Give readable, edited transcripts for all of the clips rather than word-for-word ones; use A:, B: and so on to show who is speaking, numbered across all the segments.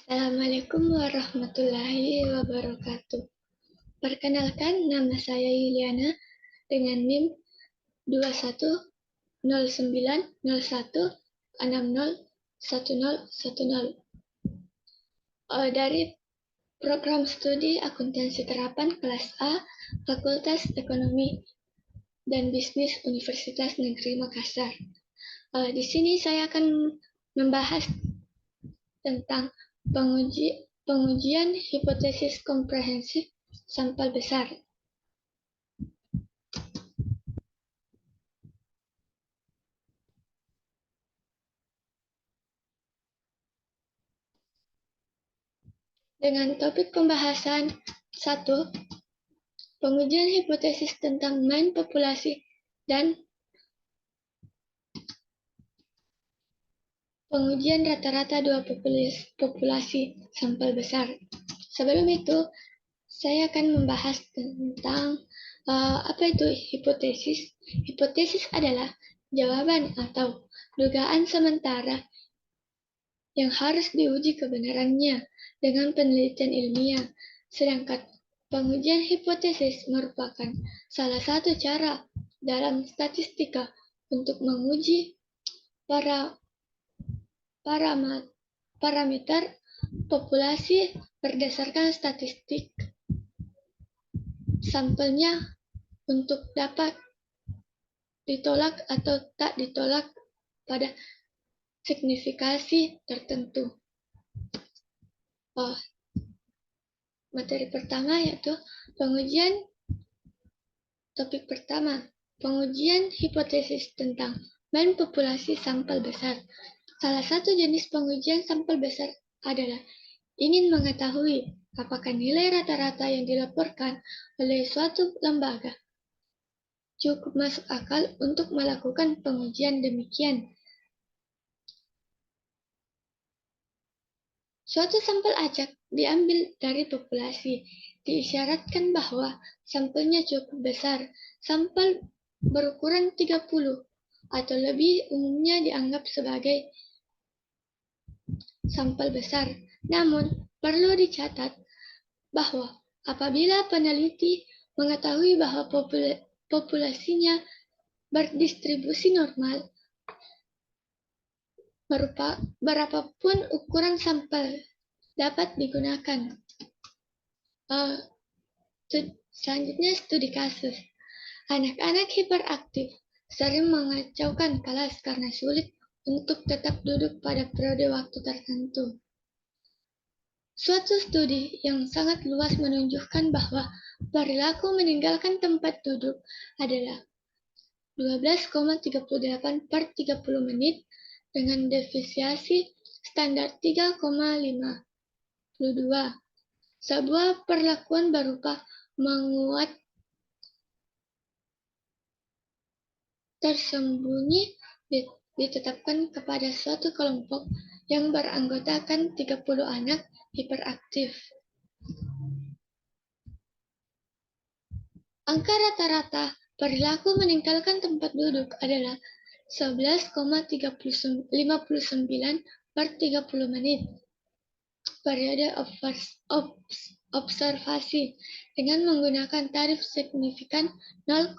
A: Assalamualaikum warahmatullahi wabarakatuh. Perkenalkan, nama saya Yuliana dengan NIM 210901601010 dari program studi akuntansi terapan kelas A Fakultas Ekonomi dan Bisnis Universitas Negeri Makassar. Di sini saya akan membahas tentang pengujian hipotesis komprehensif sampel besar. Dengan topik pembahasan 1. Pengujian hipotesis tentang main populasi dan pengujian rata-rata dua populasi sampel besar. Sebelum itu, saya akan membahas tentang apa itu hipotesis. Hipotesis adalah jawaban atau dugaan sementara yang harus diuji kebenarannya dengan penelitian ilmiah. Sedangkan pengujian hipotesis merupakan salah satu cara dalam statistika untuk menguji parameter populasi berdasarkan statistik sampelnya untuk dapat ditolak atau tak ditolak pada signifikasi tertentu. Materi pertama yaitu topik pertama, pengujian hipotesis tentang main populasi sampel besar. Salah satu jenis pengujian sampel besar adalah ingin mengetahui apakah nilai rata-rata yang dilaporkan oleh suatu lembaga cukup masuk akal untuk melakukan pengujian demikian. Suatu sampel acak diambil dari populasi. Diisyaratkan bahwa sampelnya cukup besar. Sampel berukuran 30 atau lebih umumnya dianggap sebagai sampel besar. Namun, perlu dicatat bahwa apabila peneliti mengetahui bahwa populasinya berdistribusi normal, berapapun ukuran sampel dapat digunakan. Selanjutnya, studi kasus. Anak-anak hiperaktif sering mengacaukan kelas karena sulit untuk tetap duduk pada periode waktu tertentu. Suatu studi yang sangat luas menunjukkan bahwa perilaku meninggalkan tempat duduk adalah 12,38 per 30 menit dengan defisiasi standar 3,52. Sebuah perlakuan berupa menguat tersembunyi ditetapkan kepada suatu kelompok yang beranggotakan 30 anak hiperaktif. Angka rata-rata perilaku meninggalkan tempat duduk adalah 11,59 per 30 menit. Periode observasi dengan menggunakan tarif signifikan 0,01.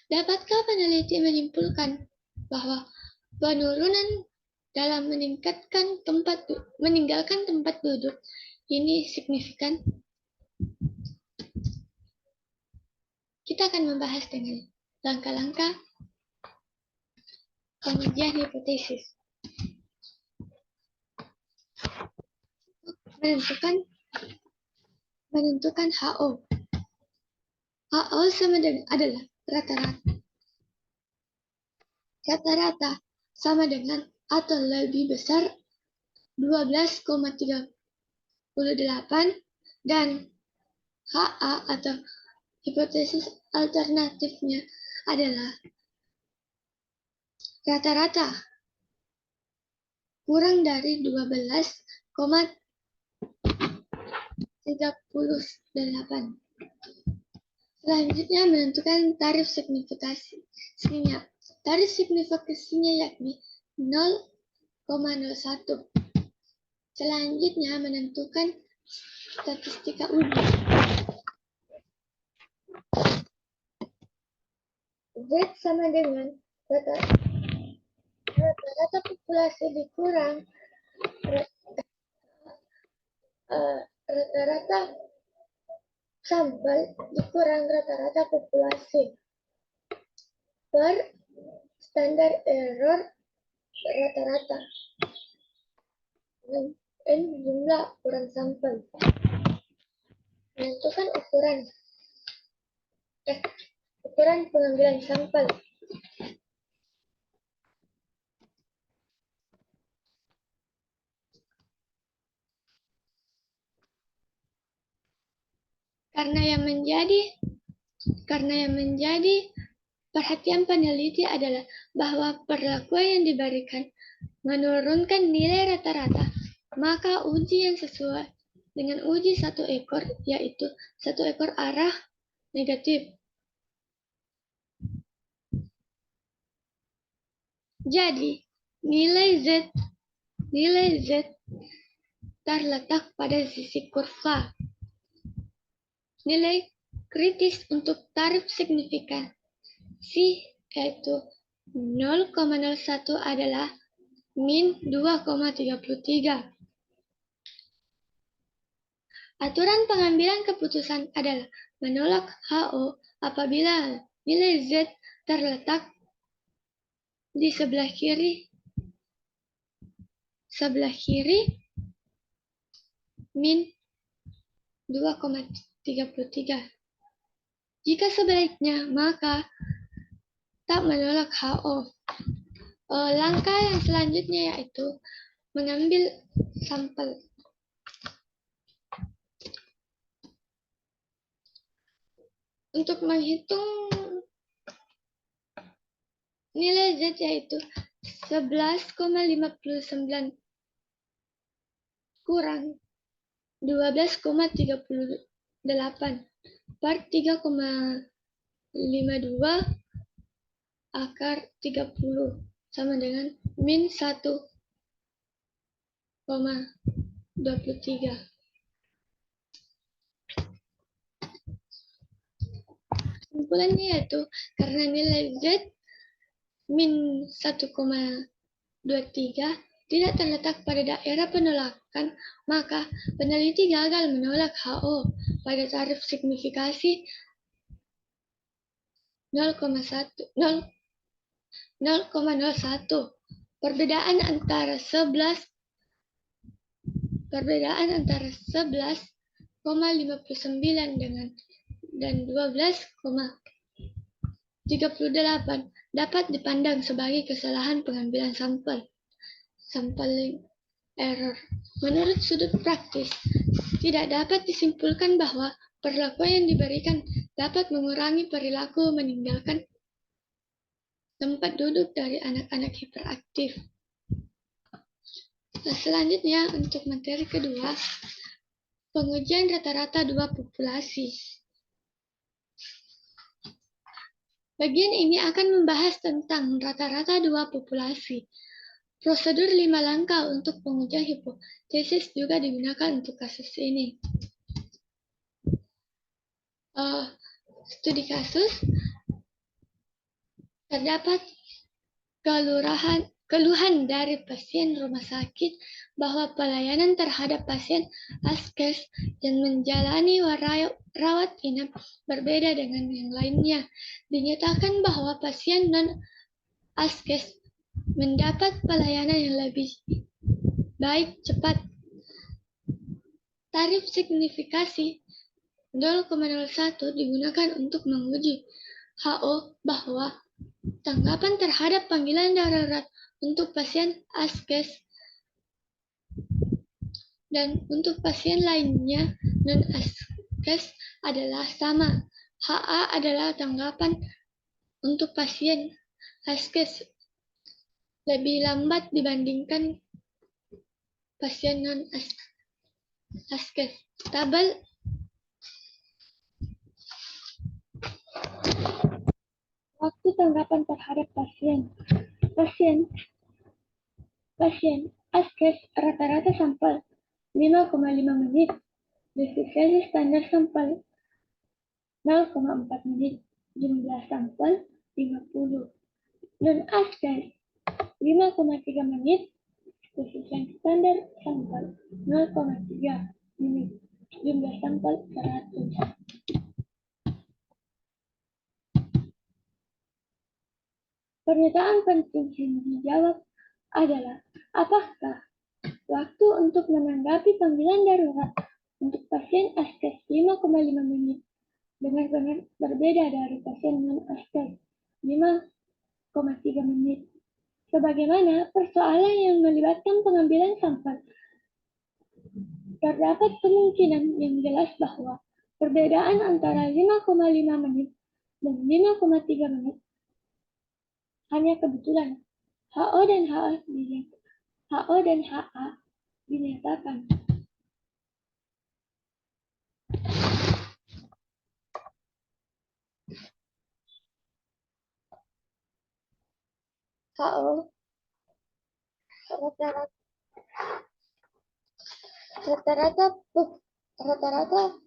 A: Dapatkah peneliti menyimpulkan bahwa penurunan dalam meninggalkan tempat duduk ini signifikan? Kita akan membahas dengan langkah-langkah pengujian hipotesis. Menentukan HO. HO sama dengan adalah rata-rata. Rata-rata sama dengan atau lebih besar 12,38 dan HA atau hipotesis alternatifnya adalah rata-rata kurang dari 12,38. Selanjutnya menentukan tarif signifikasinya. Tarif signifikasinya yakni 0,01. Selanjutnya, menentukan statistika uji. Z sama dengan rata-rata populasi dikurang rata-rata sampel dikurang rata-rata populasi per standar error rata-rata N jumlah ukuran sampel. Menentukan ukuran pengambilan sampel. Karena yang menjadi perhatian peneliti adalah bahwa perlakuan yang diberikan menurunkan nilai rata-rata, maka uji yang sesuai dengan uji satu ekor, yaitu satu ekor arah negatif. Jadi, nilai Z terletak pada sisi kurva. Nilai kritis untuk tarif signifikansi yaitu 0,01 adalah min 2,33. Aturan pengambilan keputusan adalah menolak HO apabila nilai Z terletak di sebelah kiri min 2,33. Jika sebaliknya, maka tak menolak HO. Langkah yang selanjutnya yaitu mengambil sampel. Untuk menghitung nilai Z yaitu 11,59 kurang 12,38 per 3,52 akar 30 sama dengan min 1,23. Kesimpulannya yaitu karena nilai Z min 1,23 tidak terletak pada daerah penolakan, maka peneliti gagal menolak HO pada tarif signifikasi 0,01. Perbedaan antara 11,59 dan 12,38 dapat dipandang sebagai kesalahan pengambilan sampling error. Menurut sudut praktis, tidak dapat disimpulkan bahwa perlakuan yang diberikan dapat mengurangi perilaku meninggalkan tempat duduk dari anak-anak hiperaktif. Nah, selanjutnya untuk materi kedua, pengujian rata-rata dua populasi. Bagian ini akan membahas tentang rata-rata dua populasi. Prosedur 5 langkah untuk pengujian hipotesis juga digunakan untuk kasus ini. Studi kasus, terdapat keluhan dari pasien rumah sakit bahwa pelayanan terhadap pasien askes yang menjalani rawat inap berbeda dengan yang lainnya. Dinyatakan bahwa pasien non-askes mendapat pelayanan yang lebih baik, cepat. Tarif signifikasi 0,01 digunakan untuk menguji HO bahwa tanggapan terhadap panggilan darurat untuk pasien askes dan untuk pasien lainnya non-askes adalah sama. HA adalah tanggapan untuk pasien askes lebih lambat dibandingkan pasien non-askes. Tabel waktu tanggapan terhadap pasien Askes rata-rata sampel 5,5 menit. Diskresi standar sampel 0,4 menit. Jumlah sampel 50. Non-askes 5,3 menit. Diskresi standar sampel 0,3 menit. Jumlah sampel 100. Pernyataan penting yang dijawab adalah, apakah waktu untuk menanggapi panggilan darurat untuk pasien askes 5,5 menit benar-benar berbeda dari pasien non-askes 5,3 menit. Sebagaimana persoalan yang melibatkan pengambilan sampel, terdapat kemungkinan yang jelas bahwa perbedaan antara 5,5 menit dan 5,3 menit hanya kebetulan. HO dan HA dinyatakan. HO rata-rata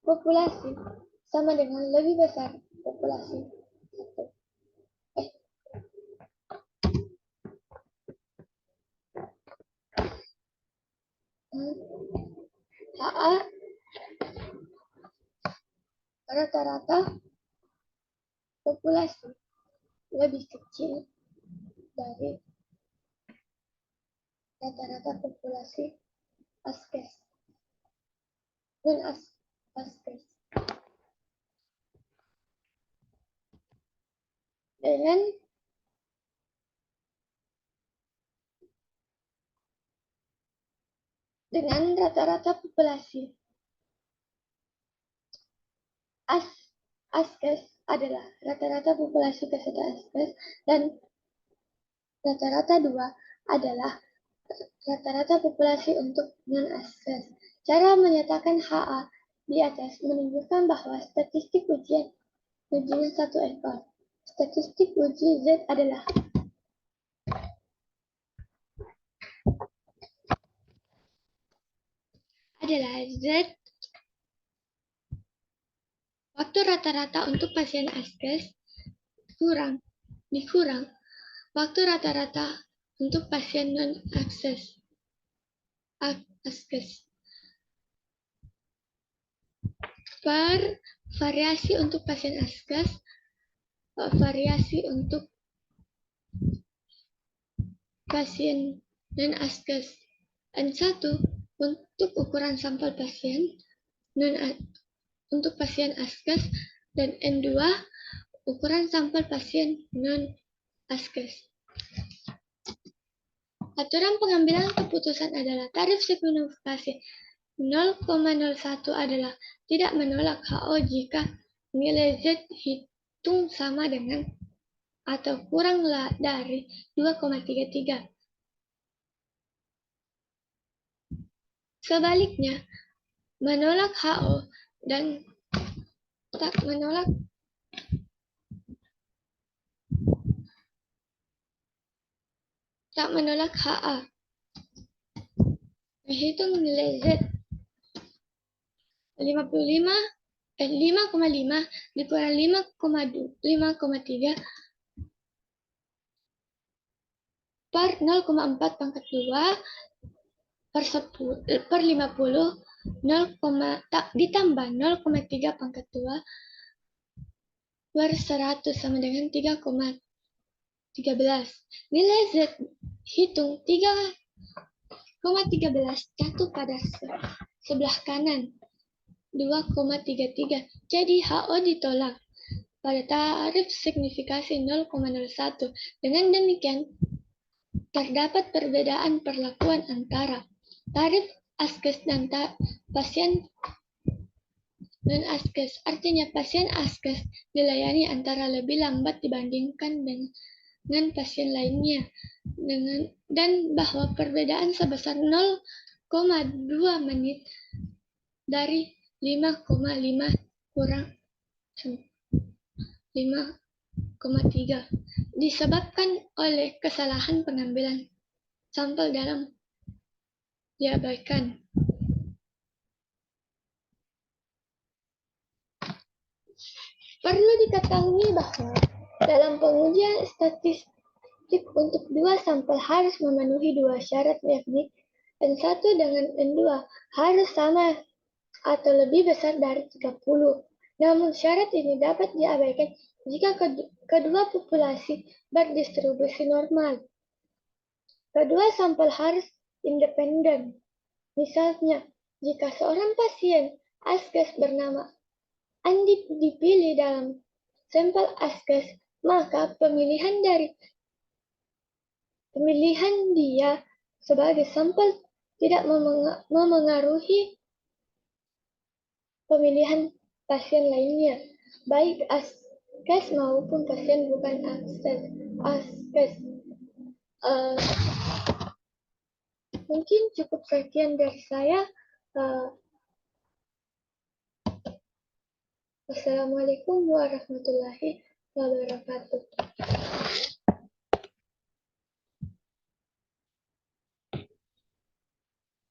A: populasi sama dengan lebih besar populasi. HA rata-rata populasi lebih kecil dari rata-rata populasi askes dan askes. Dengan rata-rata populasi askes adalah rata-rata populasi peserta askes dan rata-rata 2 adalah rata-rata populasi untuk non-askes. Cara menyatakan HA di atas menunjukkan bahwa statistik ujian satu ekor. Statistik uji Z adalah Z waktu rata-rata untuk pasien askes dikurang waktu rata-rata untuk pasien non-askes. Per variasi untuk pasien askes, variasi untuk pasien non-askes. N1 untuk ukuran sampel pasien untuk pasien askes dan N2 ukuran sampel pasien non-askes. Aturan pengambilan keputusan adalah tarif signifikasi 0,01 adalah tidak menolak HO jika nilai Z hitung sama dengan atau kurang dari 2,33. Sebaliknya, menolak HO dan tak menolak HA. Menghitung nilai Z 5,5 dikurang 5,3 per 0,4 pangkat 2 per 50 ditambah 0,3 pangkat 2 per 100 sama dengan 3,13. Nilai Z hitung 3,13 jatuh pada sebelah kanan 2,33. Jadi HO ditolak pada tarif signifikasi 0,01. Dengan demikian, terdapat perbedaan perlakuan antara tarif askes dan pasien non-askes. Artinya pasien askes dilayani antara lebih lambat dibandingkan dengan pasien lainnya, dan bahwa perbedaan sebesar 0,2 menit dari 5,5 kurang 5,3 disebabkan oleh kesalahan pengambilan sampel dalam diabaikan. Perlu diketahui bahwa dalam pengujian statistik untuk dua sampel harus memenuhi dua syarat, yakni N1 dengan N2 harus sama atau lebih besar dari 30. Namun syarat ini dapat diabaikan jika kedua populasi berdistribusi normal. Kedua sampel harus independen. Misalnya, jika seorang pasien askes bernama Andi dipilih dalam sampel askes, maka pemilihan dia sebagai sampel tidak memengaruhi pemilihan pasien lainnya, baik askes maupun pasien bukan askes. Mungkin cukup sekian dari saya. Wassalamualaikum warahmatullahi wabarakatuh.